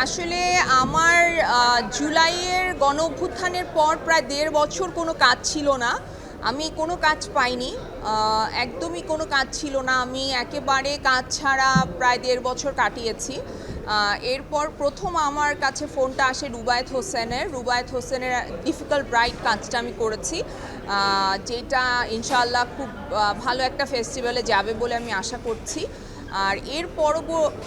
আসলে আমার জুলাইয়ের গণঅভ্যুত্থানের পর প্রায় ১.৫ বছর কোনো কাজ ছিল না। আমি কোনো কাজ পাইনি, একদমই কোনো কাজ ছিল না। আমি একেবারে কাজ ছাড়া প্রায় ১.৫ বছর কাটিয়েছি। এরপর প্রথম আমার কাছে ফোনটা আসে রুবায়েত হোসেনের ডিফিকাল্ট ব্রাইট কাজটা আমি করেছি, যেটা ইনশাআল্লাহ খুব ভালো একটা ফেস্টিভ্যালে যাবে বলে আমি আশা করছি। আর এর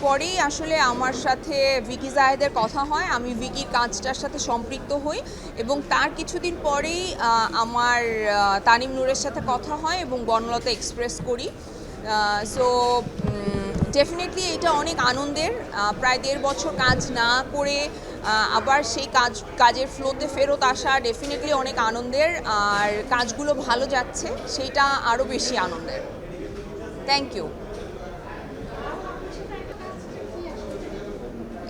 পরেই আসলে আমার সাথে ভিকি জাহেদের কথা হয়, আমি ভিকির কাজটার সাথে সম্পৃক্ত হই এবং তার কিছুদিন পরেই আমার তানিম নূরের সাথে কথা হয় এবং বনলতা এক্সপ্রেস করি। সো ডেফিনেটলি এটা অনেক আনন্দের, প্রায় ১.৫ বছর কাজ না করে আবার সেই কাজের ফ্লোতে ফেরত আসা ডেফিনেটলি অনেক আনন্দের, আর কাজগুলো ভালো যাচ্ছে সেইটা আরও বেশি আনন্দের। Thank you.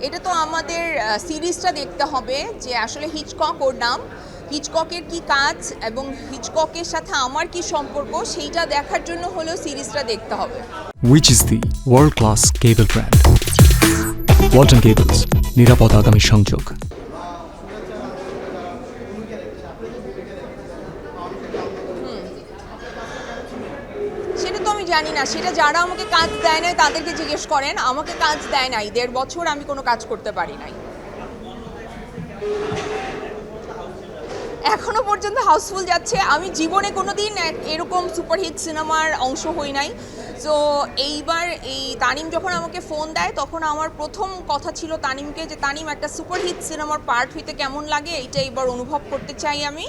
এটা তো আমাদের সিরিজটা দেখতে হবে যে আসলে হিচকক ওর নাম, হিচককের কি কাজ এবং হিচককের সাথে আমার কি সম্পর্ক সেইটা দেখার জন্য হলেও সিরিজটা দেখতে হবে। Which is the world-class cable brand? Walton Cables, নিরাপদ আগামী সংযোগ। সেটা তো আমি জানি না, সেটা যারা আমাকে কাজ দেয় নাই তাদেরকে জিজ্ঞেস করেন। আমাকে কাজ দেয় নাই, ১.৫ বছর আমি কোনো কাজ করতে পারি নাই। এখনো পর্যন্ত হাউসফুল যাচ্ছে। আমি জীবনে কোনোদিন এরকম সুপারহিট সিনেমার অংশ হই নাই। সো এইবার এই তানিম যখন আমাকে ফোন দেয় তখন আমার প্রথম কথা ছিল তানিমকে যে তানিম, একটা সুপারহিট সিনেমার পার্ট হইতে কেমন লাগে এইটা এবার অনুভব করতে চাই আমি।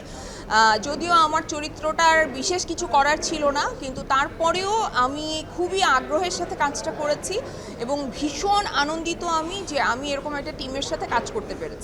যদিও আমার চরিত্রটার বিশেষ কিছু করার ছিল না, কিন্তু তারপরেও আমি খুবই আগ্রহের সাথে কাজটা করেছি এবং ভীষণ আনন্দিত আমি যে আমি এরকম একটা টিমের সাথে কাজ করতে পেরেছি।